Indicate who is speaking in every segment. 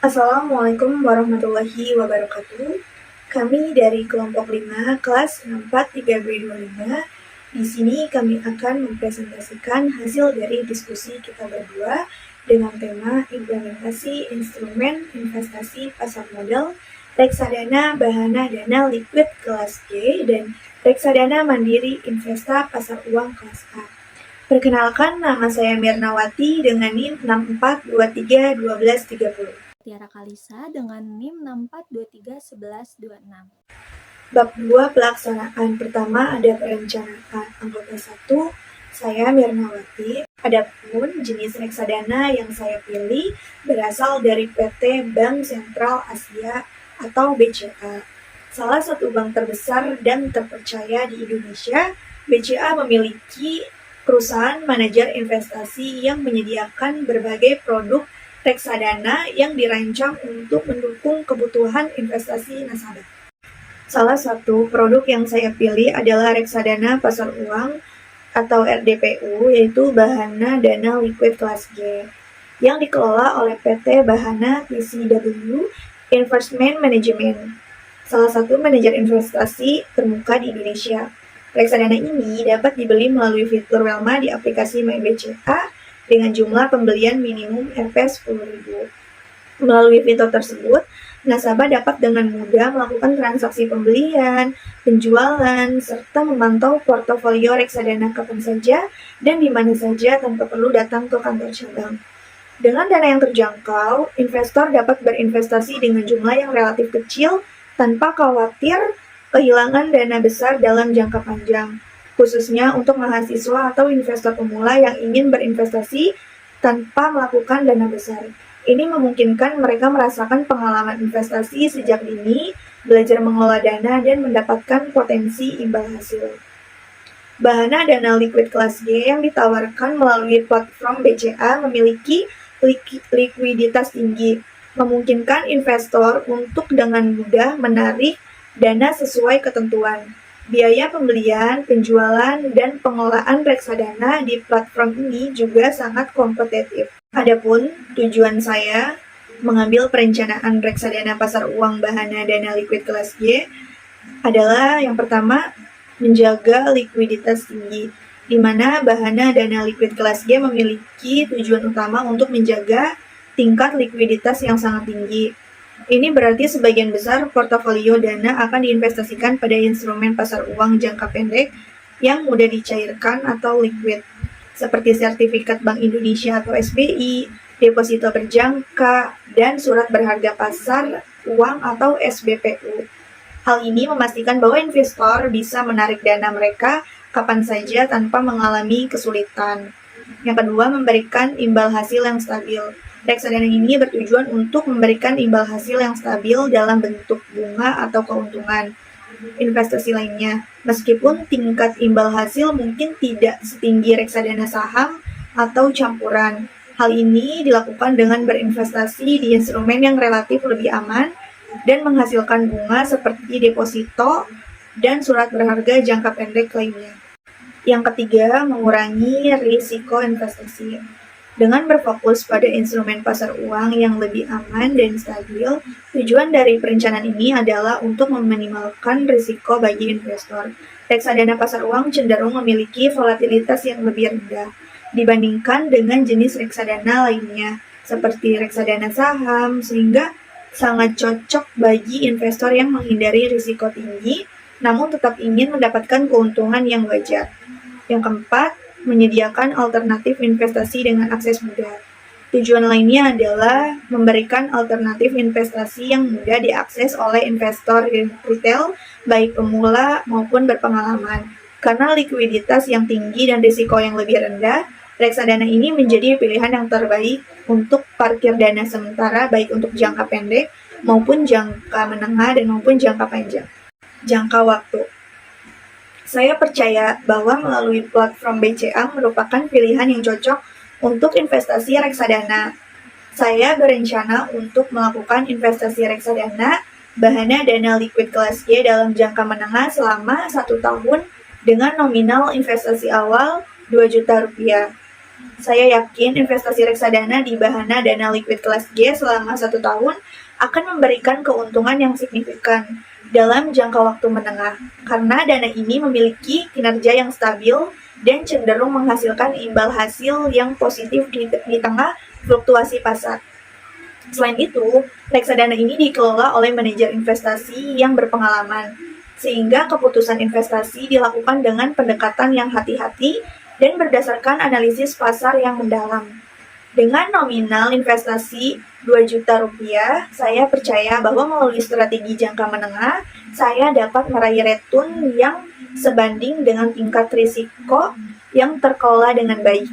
Speaker 1: Assalamualaikum warahmatullahi wabarakatuh. Kami dari kelompok 5 kelas 4 3B25. Di sini kami akan mempresentasikan hasil dari diskusi kita berdua dengan tema implementasi instrumen investasi pasar modal, reksadana Bahana Dana Liquid kelas G dan reksadana Mandiri Investa Pasar Uang kelas A. Perkenalkan, nama saya Mirnawati dengan NIM 64231230.
Speaker 2: Tiara Kalisa dengan NIM 64231126.
Speaker 1: Bab 2 pelaksanaan. Pertama ada perencanaan. Anggota 1, saya Mirnawati. Adapun jenis reksadana yang saya pilih berasal dari PT Bank Sentral Asia atau BCA. Salah satu bank terbesar dan terpercaya di Indonesia, BCA memiliki perusahaan manajer investasi yang menyediakan berbagai produk reksadana yang dirancang untuk mendukung kebutuhan investasi nasabah. Salah satu produk yang saya pilih adalah reksadana pasar uang atau RDPU, yaitu Bahana Dana Liquid kelas G, yang dikelola oleh PT Bahana PCW Investment Management, salah satu manajer investasi termuka di Indonesia. Reksadana ini dapat dibeli melalui fitur Welma di aplikasi MyBCA dengan jumlah pembelian minimum Rp 10.000. Melalui fitur tersebut, nasabah dapat dengan mudah melakukan transaksi pembelian, penjualan, serta memantau portofolio reksadana kapan saja dan di mana saja tanpa perlu datang ke kantor cabang. Dengan dana yang terjangkau, investor dapat berinvestasi dengan jumlah yang relatif kecil tanpa khawatir kehilangan dana besar dalam jangka panjang, khususnya untuk mahasiswa atau investor pemula yang ingin berinvestasi tanpa melakukan dana besar. Ini memungkinkan mereka merasakan pengalaman investasi sejak dini, belajar mengelola dana, dan mendapatkan potensi imbal hasil. Bahana Dana Liquid kelas G yang ditawarkan melalui platform BCA memiliki likuiditas tinggi, memungkinkan investor untuk dengan mudah menarik dana sesuai ketentuan. Biaya pembelian, penjualan, dan pengelolaan reksadana di platform ini juga sangat kompetitif. Adapun tujuan saya mengambil perencanaan reksadana pasar uang Bahana Dana Liquid kelas G adalah yang pertama, menjaga likuiditas tinggi, di mana Bahana Dana Liquid kelas G memiliki tujuan utama untuk menjaga tingkat likuiditas yang sangat tinggi. Ini berarti sebagian besar portofolio dana akan diinvestasikan pada instrumen pasar uang jangka pendek yang mudah dicairkan atau liquid, seperti sertifikat Bank Indonesia atau SBI, deposito berjangka, dan surat berharga pasar uang atau SBPU. Hal ini memastikan bahwa investor bisa menarik dana mereka kapan saja tanpa mengalami kesulitan. Yang kedua, memberikan imbal hasil yang stabil. Reksadana ini bertujuan untuk memberikan imbal hasil yang stabil dalam bentuk bunga atau keuntungan investasi lainnya, meskipun tingkat imbal hasil mungkin tidak setinggi reksadana saham atau campuran. Hal ini dilakukan dengan berinvestasi di instrumen yang relatif lebih aman dan menghasilkan bunga seperti deposito dan surat berharga jangka pendek lainnya. Yang ketiga, mengurangi risiko investasi. Dengan berfokus pada instrumen pasar uang yang lebih aman dan stabil, tujuan dari perencanaan ini adalah untuk meminimalkan risiko bagi investor. Reksadana pasar uang cenderung memiliki volatilitas yang lebih rendah dibandingkan dengan jenis reksadana lainnya, seperti reksadana saham, sehingga sangat cocok bagi investor yang menghindari risiko tinggi, namun tetap ingin mendapatkan keuntungan yang wajar. Yang keempat, menyediakan alternatif investasi dengan akses mudah. Tujuan lainnya adalah memberikan alternatif investasi yang mudah diakses oleh investor retail, baik pemula maupun berpengalaman. Karena likuiditas yang tinggi dan risiko yang lebih rendah, reksadana ini menjadi pilihan yang terbaik untuk parkir dana sementara, baik untuk jangka pendek maupun jangka menengah dan maupun jangka panjang. Jangka waktu. Saya percaya bahwa melalui platform BCA merupakan pilihan yang cocok untuk investasi reksadana. Saya berencana untuk melakukan investasi reksadana Bahana Dana Liquid kelas G dalam jangka menengah selama 1 tahun dengan nominal investasi awal Rp2 juta. Saya yakin investasi reksadana di Bahana Dana Liquid kelas G selama 1 tahun akan memberikan keuntungan yang signifikan dalam jangka waktu menengah, karena dana ini memiliki kinerja yang stabil dan cenderung menghasilkan imbal hasil yang positif di tengah fluktuasi pasar. Selain itu, reksadana ini dikelola oleh manajer investasi yang berpengalaman, sehingga keputusan investasi dilakukan dengan pendekatan yang hati-hati dan berdasarkan analisis pasar yang mendalam. Dengan nominal investasi 2 juta rupiah, saya percaya bahwa melalui strategi jangka menengah, saya dapat meraih return yang sebanding dengan tingkat risiko yang terkelola dengan baik,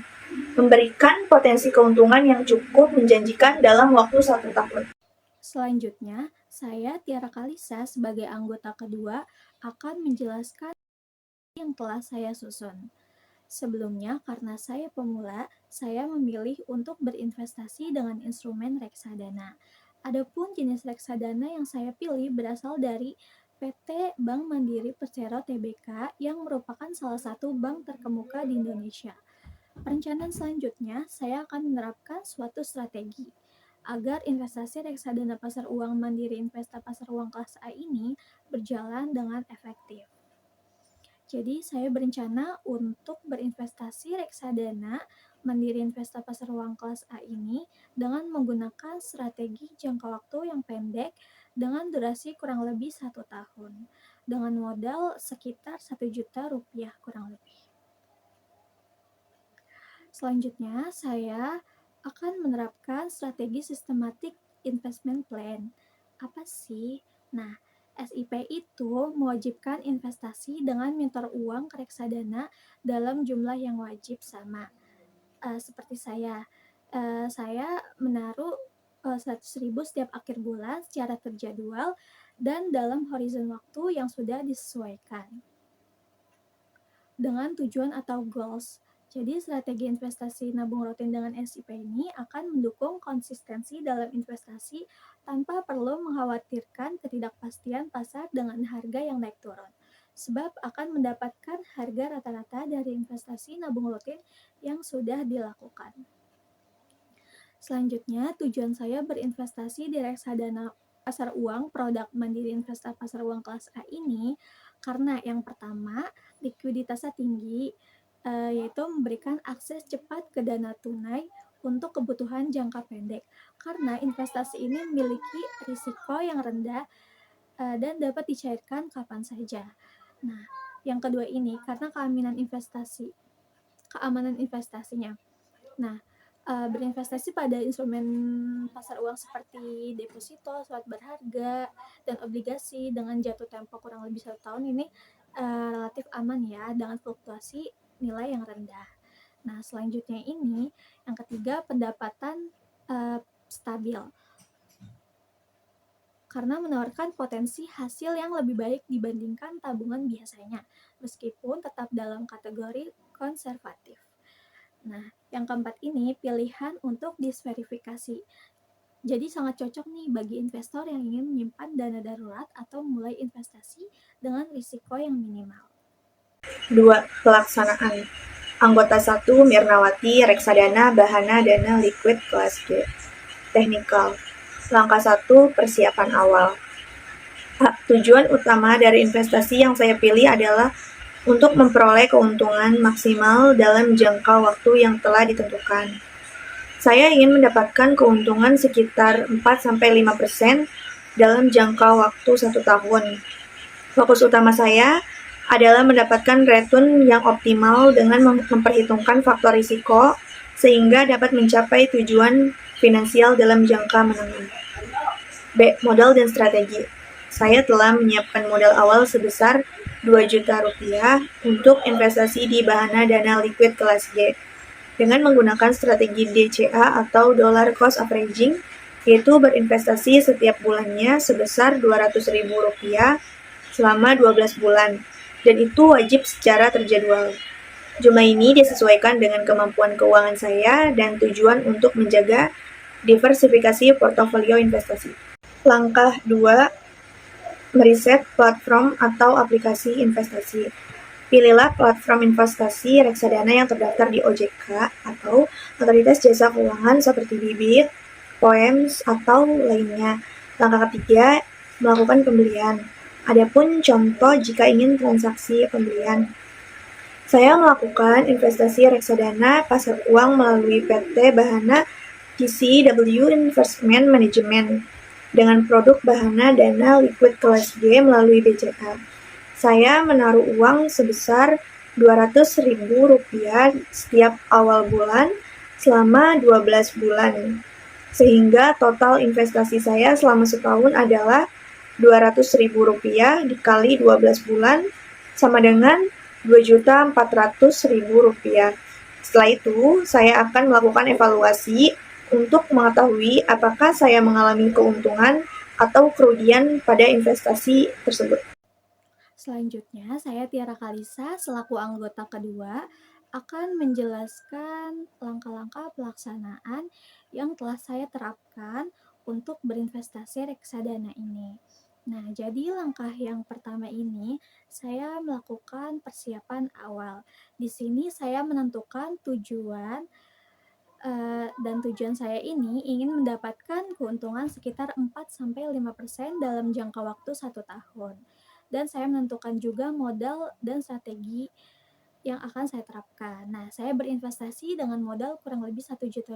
Speaker 1: memberikan potensi keuntungan yang cukup menjanjikan dalam waktu 1 tahun.
Speaker 2: Selanjutnya, saya Tiara Kalisa sebagai anggota kedua akan menjelaskan yang telah saya susun. Sebelumnya, karena saya pemula, saya memilih untuk berinvestasi dengan instrumen reksadana. Adapun jenis reksadana yang saya pilih berasal dari PT Bank Mandiri Persero Tbk yang merupakan salah satu bank terkemuka di Indonesia. Perencanaan selanjutnya, saya akan menerapkan suatu strategi agar investasi reksadana pasar uang Mandiri Investa Pasar Uang kelas A ini berjalan dengan efektif. Jadi saya berencana untuk berinvestasi reksadana Mandiri Investa Pasar Uang kelas A ini dengan menggunakan strategi jangka waktu yang pendek dengan durasi kurang lebih 1 tahun dengan modal sekitar 1 juta rupiah kurang lebih. Selanjutnya saya akan menerapkan strategi systematic investment plan. Apa sih? Nah, SIP itu mewajibkan investasi dengan menyetor uang ke reksadana dalam jumlah yang wajib sama. Seperti saya menaruh 100.000 setiap akhir bulan secara terjadwal dan dalam horizon waktu yang sudah disesuaikan dengan tujuan atau goals. Jadi strategi investasi nabung rutin dengan SIP ini akan mendukung konsistensi dalam investasi tanpa perlu mengkhawatirkan ketidakpastian pasar dengan harga yang naik turun. Sebab akan mendapatkan harga rata-rata dari investasi nabung rutin yang sudah dilakukan. Selanjutnya, tujuan saya berinvestasi di reksadana pasar uang produk Mandiri Investa Pasar Uang kelas A ini karena yang pertama, likuiditasnya tinggi, yaitu memberikan akses cepat ke dana tunai untuk kebutuhan jangka pendek. Karena investasi ini memiliki risiko yang rendah dan dapat dicairkan kapan saja. Nah, yang kedua ini karena keamanan investasinya. Nah, berinvestasi pada instrumen pasar uang seperti deposito, surat berharga, dan obligasi dengan jatuh tempo kurang lebih 1 tahun ini relatif aman ya dengan fluktuasi nilai yang rendah. Nah, selanjutnya ini yang ketiga pendapatan stabil karena menawarkan potensi hasil yang lebih baik dibandingkan tabungan biasanya meskipun tetap dalam kategori konservatif. Nah, yang keempat ini pilihan untuk disverifikasi. Jadi sangat cocok nih bagi investor yang ingin menyimpan dana darurat atau mulai investasi dengan risiko yang minimal.
Speaker 1: 2. Pelaksanaan. Anggota 1 Mirnawati, reksadana Bahana Dana Liquid kelas G. Teknikal. Langkah 1, persiapan awal. Tujuan utama dari investasi yang saya pilih adalah untuk memperoleh keuntungan maksimal dalam jangka waktu yang telah ditentukan. Saya ingin mendapatkan keuntungan sekitar 4-5% dalam jangka waktu 1 tahun. Fokus utama saya adalah mendapatkan return yang optimal dengan memperhitungkan faktor risiko sehingga dapat mencapai tujuan finansial dalam jangka menengah. B. Modal dan strategi. Saya telah menyiapkan modal awal sebesar 2 juta rupiah untuk investasi di Bahana Dana Liquid kelas G dengan menggunakan strategi DCA atau Dollar Cost Averaging, yaitu berinvestasi setiap bulannya sebesar Rp200.000 selama 12 bulan, dan itu wajib secara terjadwal. Jumlah ini disesuaikan dengan kemampuan keuangan saya dan tujuan untuk menjaga diversifikasi portofolio investasi. Langkah 2, meriset platform atau aplikasi investasi. Pilihlah platform investasi reksadana yang terdaftar di OJK atau Otoritas Jasa Keuangan seperti Bibit, Poems, atau lainnya. Langkah ketiga, melakukan pembelian. Adapun contoh jika ingin transaksi pembelian. Saya melakukan investasi reksadana pasar uang melalui PT Bahana TCW Investment Management dengan produk Bahana Dana Liquid Kelas G melalui BCA. Saya menaruh uang sebesar Rp200.000 setiap awal bulan selama 12 bulan. Sehingga total investasi saya selama setahun adalah Rp200.000 dikali 12 bulan sama dengan Rp2.400.000. Setelah itu, saya akan melakukan evaluasi untuk mengetahui apakah saya mengalami keuntungan atau kerugian pada investasi tersebut.
Speaker 2: Selanjutnya, saya Tiara Kalisa selaku anggota kedua akan menjelaskan langkah-langkah pelaksanaan yang telah saya terapkan untuk berinvestasi reksadana ini. Nah, jadi langkah yang pertama ini saya melakukan persiapan awal. Di sini saya menentukan tujuan dan tujuan saya ini ingin mendapatkan keuntungan sekitar 4-5% dalam jangka waktu 1 tahun. Dan saya menentukan juga modal dan strategi yang akan saya terapkan. Nah, saya berinvestasi dengan modal kurang lebih Rp1 juta,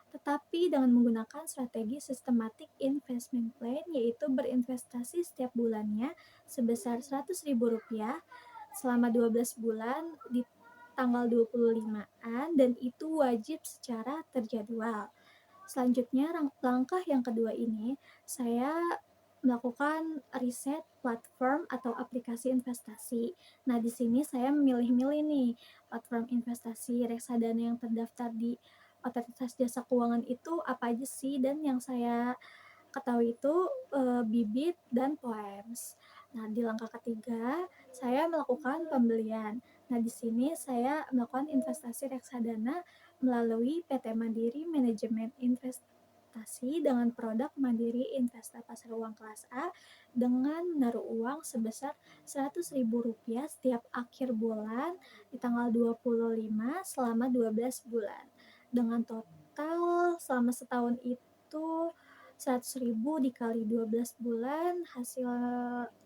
Speaker 2: tetapi dengan menggunakan strategi systematic investment plan, yaitu berinvestasi setiap bulannya sebesar Rp100.000 selama 12 bulan di tanggal 25-an, dan itu wajib secara terjadwal. Selanjutnya, langkah yang kedua ini, saya melakukan riset platform atau aplikasi investasi. Nah, di sini saya memilih-milih nih platform investasi reksadana yang terdaftar di Otoritas Jasa Keuangan itu apa aja sih, dan yang saya ketahui itu Bibit dan Poems. Nah, di langkah ketiga saya melakukan pembelian. Nah, di sini saya melakukan investasi reksadana melalui PT Mandiri Manajemen Investasi dengan produk Mandiri Investa Pasar Uang Kelas A dengan menaruh uang sebesar Rp100.000 setiap akhir bulan di tanggal 25 selama 12 bulan. Dengan total selama setahun itu 100.000 dikali 12 bulan, hasil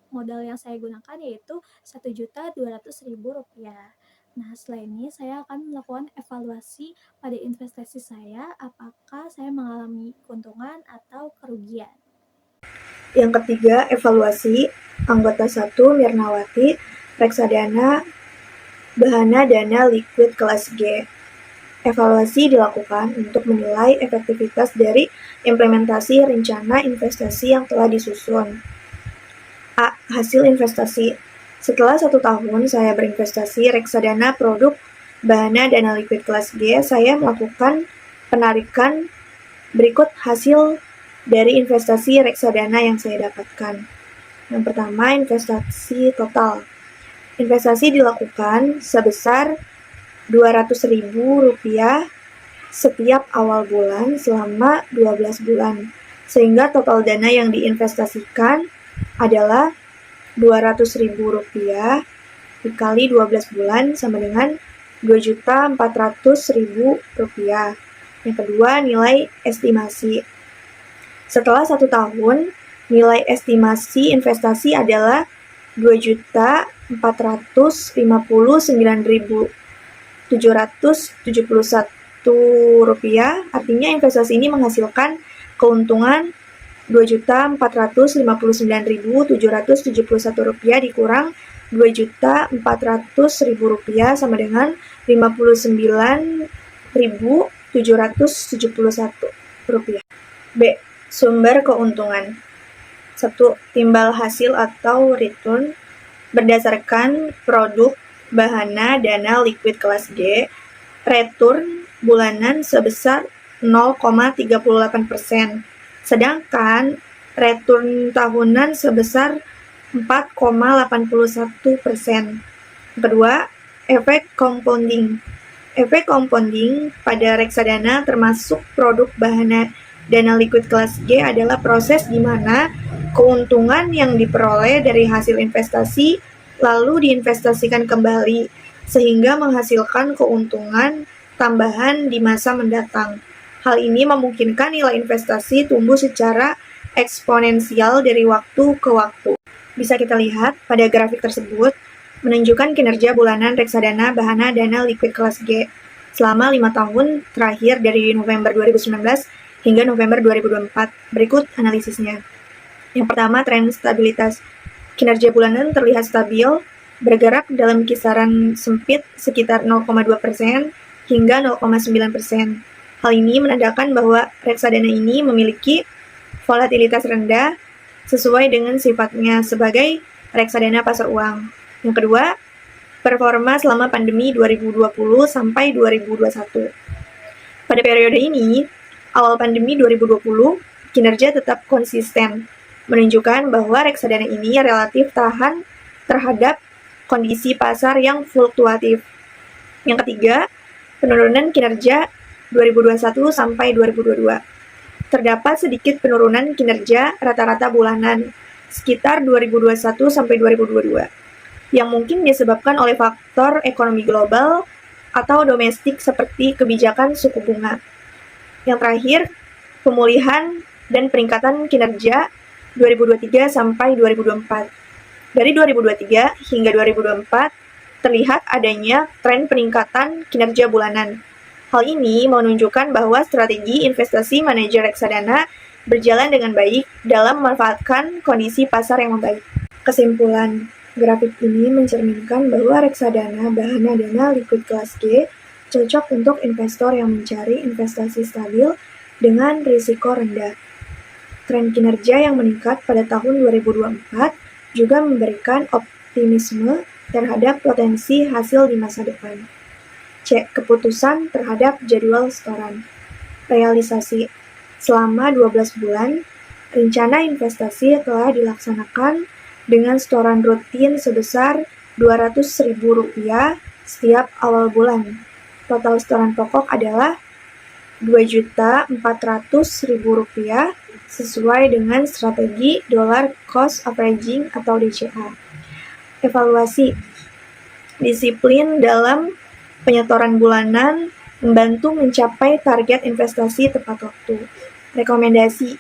Speaker 2: modal yang saya gunakan yaitu Rp1.200.000. Nah, setelah ini saya akan melakukan evaluasi pada investasi saya, apakah saya mengalami keuntungan atau kerugian.
Speaker 1: Yang ketiga, evaluasi. Anggota 1 Mirnawati, reksadana Bahana Dana Liquid Kelas G. Evaluasi dilakukan untuk menilai efektivitas dari implementasi rencana investasi yang telah disusun. A. Hasil investasi. Setelah 1 tahun saya berinvestasi reksadana produk Bahana Dana Liquid Kelas G, saya melakukan penarikan berikut hasil dari investasi reksadana yang saya dapatkan. Yang pertama, investasi total. Investasi dilakukan sebesar Rp200.000 setiap awal bulan selama 12 bulan. Sehingga total dana yang diinvestasikan adalah Rp200.000 dikali 12 bulan sama dengan Rp2.400.000. Yang kedua, nilai estimasi. Setelah 1 tahun, nilai estimasi investasi adalah Rp2.459.771. Artinya investasi ini menghasilkan keuntungan Rp2.459.771 dikurang Rp2.400.000 sama dengan Rp59.771. B. Sumber keuntungan. 1. Timbal hasil atau return berdasarkan produk Bahana Dana Liquid Kelas G, return bulanan sebesar 0,38%, sedangkan return tahunan sebesar 4,81%. Kedua, efek compounding. Efek compounding pada reksadana termasuk produk Bahana Dana Liquid Kelas G adalah proses di mana keuntungan yang diperoleh dari hasil investasi lalu diinvestasikan kembali, sehingga menghasilkan keuntungan tambahan di masa mendatang. Hal ini memungkinkan nilai investasi tumbuh secara eksponensial dari waktu ke waktu. Bisa kita lihat pada grafik tersebut, menunjukkan kinerja bulanan reksadana Bahana Dana Liquid kelas G selama 5 tahun terakhir dari November 2019 hingga November 2024. Berikut analisisnya. Yang pertama, tren stabilitas. Kinerja bulanan terlihat stabil, bergerak dalam kisaran sempit sekitar 0,2% hingga 0,9%. Hal ini menandakan bahwa reksadana ini memiliki volatilitas rendah sesuai dengan sifatnya sebagai reksadana pasar uang. Yang kedua, performa selama pandemi 2020 sampai 2021. Pada periode ini, awal pandemi 2020, kinerja tetap konsisten, menunjukkan bahwa reksadana ini relatif tahan terhadap kondisi pasar yang fluktuatif. Yang ketiga, penurunan kinerja 2021 sampai 2022. Terdapat sedikit penurunan kinerja rata-rata bulanan sekitar 2021 sampai 2022 yang mungkin disebabkan oleh faktor ekonomi global atau domestik seperti kebijakan suku bunga. Yang terakhir, pemulihan dan peningkatan kinerja 2023 sampai 2024. Dari 2023 hingga 2024, terlihat adanya tren peningkatan kinerja bulanan. Hal ini menunjukkan bahwa strategi investasi manajer reksadana berjalan dengan baik dalam memanfaatkan kondisi pasar yang membaik. Kesimpulan, grafik ini mencerminkan bahwa reksadana Bahana Dana Liquid kelas G cocok untuk investor yang mencari investasi stabil dengan risiko rendah. Tren kinerja yang meningkat pada tahun 2024 juga memberikan optimisme terhadap potensi hasil di masa depan. C. Keputusan terhadap jadwal setoran. Realisasi. Selama 12 bulan, rencana investasi telah dilaksanakan dengan setoran rutin sebesar Rp200.000 setiap awal bulan. Total setoran pokok adalah Rp2.400.000 sesuai dengan strategi Dollar Cost Averaging atau DCA. Evaluasi. Disiplin dalam penyetoran bulanan membantu mencapai target investasi tepat waktu. Rekomendasi.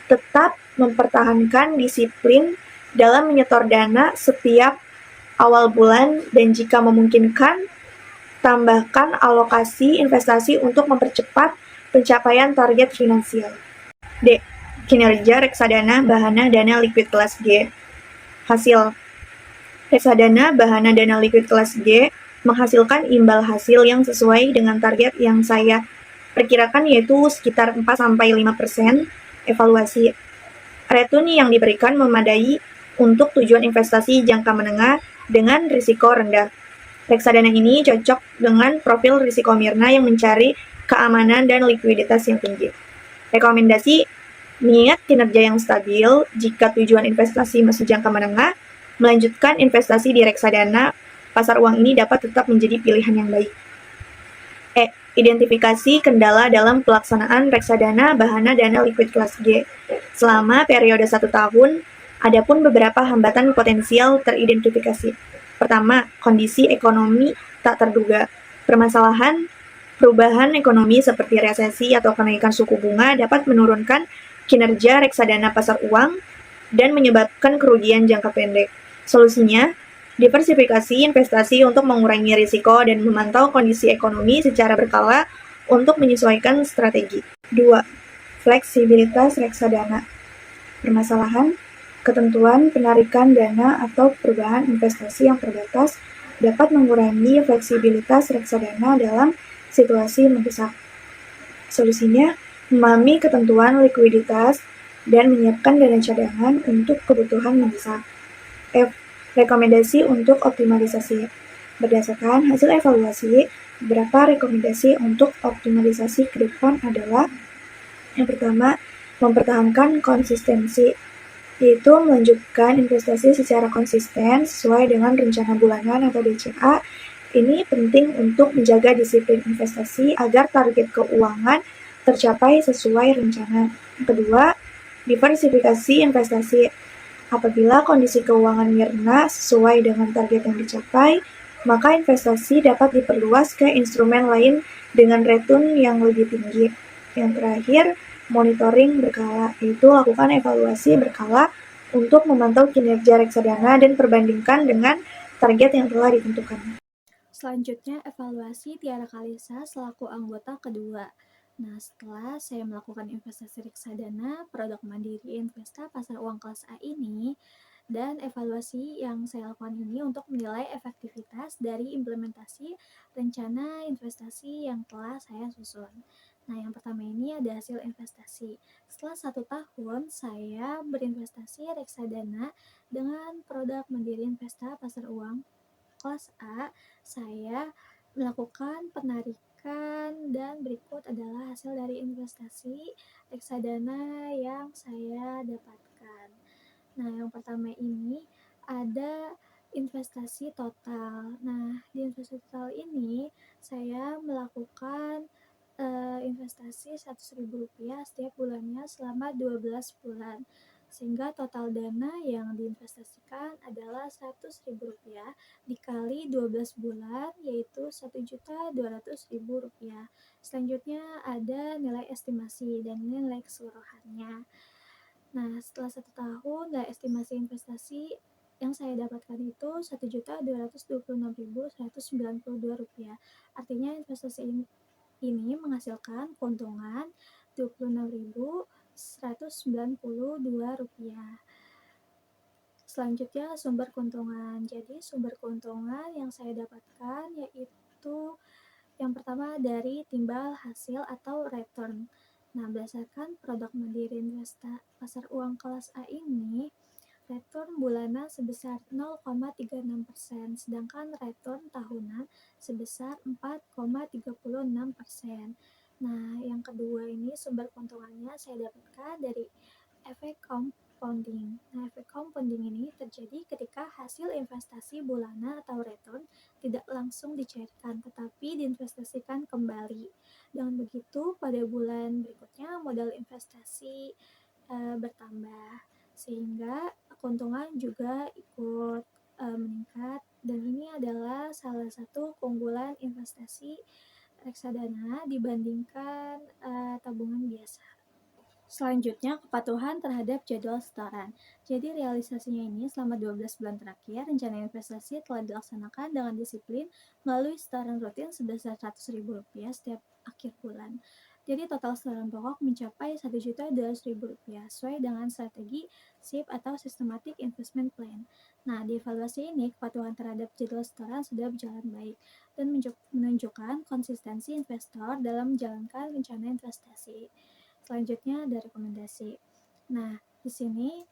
Speaker 1: Tetap mempertahankan disiplin dalam menyetor dana setiap awal bulan dan jika memungkinkan, tambahkan alokasi investasi untuk mempercepat pencapaian target finansial. D. Kinerja reksadana Bahana Dana Liquid kelas G. Hasil. Reksadana Bahana Dana Liquid kelas G menghasilkan imbal hasil yang sesuai dengan target yang saya perkirakan yaitu sekitar 4-5%. Evaluasi. Return yang diberikan memadai untuk tujuan investasi jangka menengah dengan risiko rendah. Reksadana ini cocok dengan profil risiko Mirna yang mencari keamanan dan likuiditas yang tinggi. Rekomendasi, mengingat kinerja yang stabil, jika tujuan investasi masih jangka menengah, melanjutkan investasi di reksadana pasar uang ini dapat tetap menjadi pilihan yang baik. E. Identifikasi kendala dalam pelaksanaan reksadana Bahana Dana Liquid kelas G. Selama periode 1 tahun, adapun beberapa hambatan potensial teridentifikasi. Pertama, kondisi ekonomi tak terduga. Permasalahan perubahan ekonomi seperti resesi atau kenaikan suku bunga dapat menurunkan kinerja reksadana pasar uang dan menyebabkan kerugian jangka pendek. Solusinya, diversifikasi investasi untuk mengurangi risiko dan memantau kondisi ekonomi secara berkala untuk menyesuaikan strategi. 2. Fleksibilitas reksadana. Permasalahan, ketentuan penarikan dana atau perubahan investasi yang terbatas dapat mengurangi fleksibilitas reksadana dalam situasi mendesak. Solusinya, memahami ketentuan likuiditas dan menyiapkan dana cadangan untuk kebutuhan mendesak. F. Rekomendasi untuk optimalisasi. Berdasarkan hasil evaluasi, beberapa rekomendasi untuk optimalisasi ke depan adalah yang pertama, mempertahankan konsistensi, yaitu melanjutkan investasi secara konsisten sesuai dengan rencana bulanan atau DCA. Ini penting untuk menjaga disiplin investasi agar target keuangan tercapai sesuai rencana. Yang kedua, diversifikasi investasi. Apabila kondisi keuangan Mirna sesuai dengan target yang dicapai, maka investasi dapat diperluas ke instrumen lain dengan return yang lebih tinggi. Yang terakhir, monitoring berkala, yaitu lakukan evaluasi berkala untuk memantau kinerja reksadana dan perbandingkan dengan target yang telah ditentukan.
Speaker 2: Selanjutnya, evaluasi Tiara Kalisa selaku anggota kedua. Nah, setelah saya melakukan investasi reksadana, produk mandiri Investa Pasar Uang Kelas A ini, dan evaluasi yang saya lakukan ini untuk menilai efektivitas dari implementasi rencana investasi yang telah saya susun. Nah, yang pertama ini ada hasil investasi. Setelah 1 tahun, saya berinvestasi reksadana dengan produk mandiri Investa Pasar Uang Kelas A, saya melakukan penarikan dan berikut adalah hasil dari investasi reksadana yang saya dapatkan. Nah, yang pertama ini ada investasi total. Nah, di investasi total ini saya melakukan investasi Rp100.000 setiap bulannya selama 12 bulan. Sehingga total dana yang diinvestasikan adalah Rp100.000 dikali 12 bulan, yaitu Rp1.200.000. Selanjutnya ada nilai estimasi dan nilai keseluruhannya. Nah, setelah 1 tahun, nilai estimasi investasi yang saya dapatkan itu Rp1.226.192. Artinya investasi ini menghasilkan keuntungan Rp26.192. Selanjutnya sumber keuntungan. Jadi sumber keuntungan yang saya dapatkan yaitu yang pertama dari timbal hasil atau return. Nah, berdasarkan produk mandiri Investa Pasar Uang Kelas A ini, return bulanan sebesar 0,36%, sedangkan return tahunan sebesar 4,36%. Nah, yang kedua ini sumber keuntungannya saya dapatkan dari efek compounding. Nah, efek compounding ini terjadi ketika hasil investasi bulanan atau return tidak langsung dicairkan, tetapi diinvestasikan kembali. Dengan begitu, pada bulan berikutnya modal investasi bertambah, sehingga keuntungan juga ikut meningkat. Dan ini adalah salah satu keunggulan investasi reksadana dibandingkan tabungan biasa. Selanjutnya, kepatuhan terhadap jadwal setoran. Jadi, realisasinya ini selama 12 bulan terakhir, rencana investasi telah dilaksanakan dengan disiplin melalui setoran rutin sebesar Rp100.000 setiap akhir bulan. Jadi, total setoran pokok mencapai Rp1.200.000 sesuai dengan strategi SIP atau Systematic Investment Plan. Nah, di evaluasi ini, kepatuhan terhadap jadwal setoran sudah berjalan baik dan menunjukkan konsistensi investor dalam menjalankan rencana investasi. Selanjutnya ada rekomendasi. Nah, di sini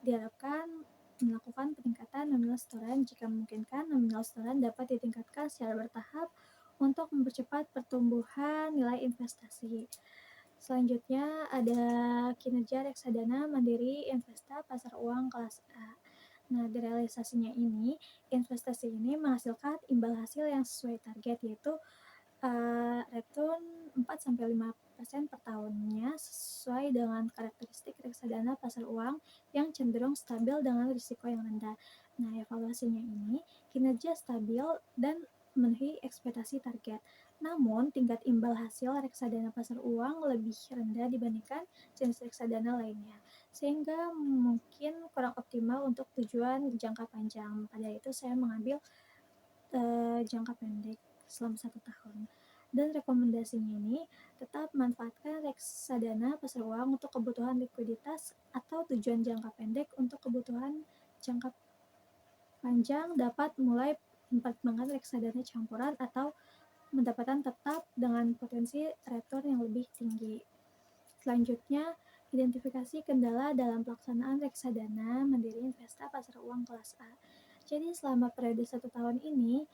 Speaker 2: diharapkan melakukan peningkatan nominal setoran. Jika memungkinkan, nominal setoran dapat ditingkatkan secara bertahap untuk mempercepat pertumbuhan nilai investasi. Selanjutnya ada kinerja reksadana mandiri Investa Pasar Uang Kelas A. Nah, di realisasinya ini, investasi ini menghasilkan imbal hasil yang sesuai target, yaitu return 4-5% per tahunnya sesuai dengan karakteristik reksadana pasar uang yang cenderung stabil dengan risiko yang rendah. Nah, evaluasinya ini kinerja stabil dan memenuhi ekspektasi target. Namun, tingkat imbal hasil reksadana pasar uang lebih rendah dibandingkan jenis reksadana lainnya, sehingga mungkin kurang optimal untuk tujuan jangka panjang. Pada itu saya mengambil jangka pendek selama 1 tahun. Dan rekomendasinya ini tetap manfaatkan reksadana pasar uang untuk kebutuhan likuiditas atau tujuan jangka pendek. Untuk kebutuhan jangka panjang dapat mulai mempertimbangkan reksadana campuran atau pendapatan tetap dengan potensi return yang lebih tinggi. Selanjutnya, identifikasi kendala dalam pelaksanaan reksadana mandiri Investa Pasar Uang Kelas A. Jadi selama periode 1 tahun ini,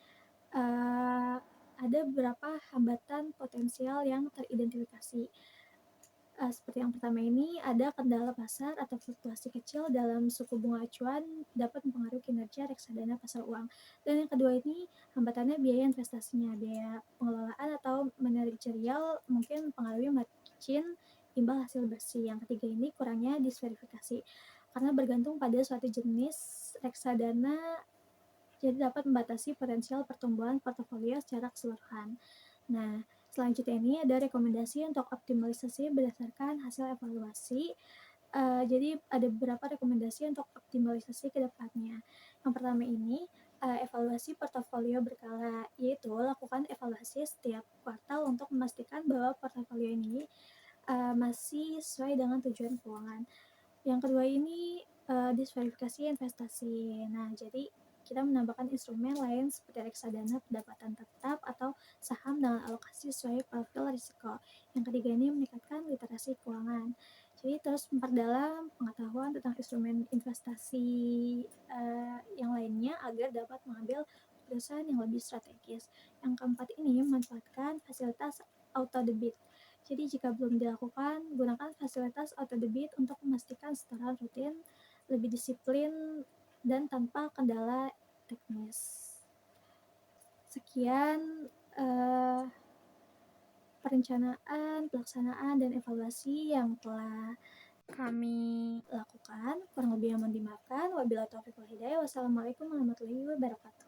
Speaker 2: ada beberapa hambatan potensial yang teridentifikasi. Seperti yang pertama ini, ada kendala pasar atau fluktuasi kecil dalam suku bunga acuan dapat mempengaruhi kinerja reksadana pasar uang. Dan yang kedua ini, hambatannya biaya investasinya, biaya pengelolaan atau manajerial mungkin mempengaruhi margin imbal hasil bersih. Yang ketiga ini, kurangnya disverifikasi. karena bergantung pada suatu jenis reksadana, jadi dapat membatasi potensial pertumbuhan portofolio secara keseluruhan. Nah, selanjutnya ini ada rekomendasi untuk optimalisasi berdasarkan hasil evaluasi. Jadi ada beberapa rekomendasi untuk optimalisasi ke depannya. Yang pertama ini, evaluasi portofolio berkala, yaitu lakukan evaluasi setiap kuartal untuk memastikan bahwa portofolio ini masih sesuai dengan tujuan keuangan. Yang kedua ini disverifikasi investasi. Nah, jadi kita menambahkan instrumen lain seperti reksadana pendapatan tetap atau saham dengan alokasi sesuai profil risiko. Yang ketiga ini meningkatkan literasi keuangan. Jadi terus memperdalam pengetahuan tentang instrumen investasi yang lainnya agar dapat mengambil keputusan yang lebih strategis. Yang keempat ini memanfaatkan fasilitas auto debit. Jadi jika belum dilakukan, gunakan fasilitas auto debit untuk memastikan setoran rutin, lebih disiplin, dan tanpa kendala teknis. Sekian perencanaan, pelaksanaan, dan evaluasi yang telah kami lakukan. Kurang lebih yang mohon dimaafkan. Wabillahi taufiq wal hidayah. Wassalamualaikum warahmatullahi wabarakatuh.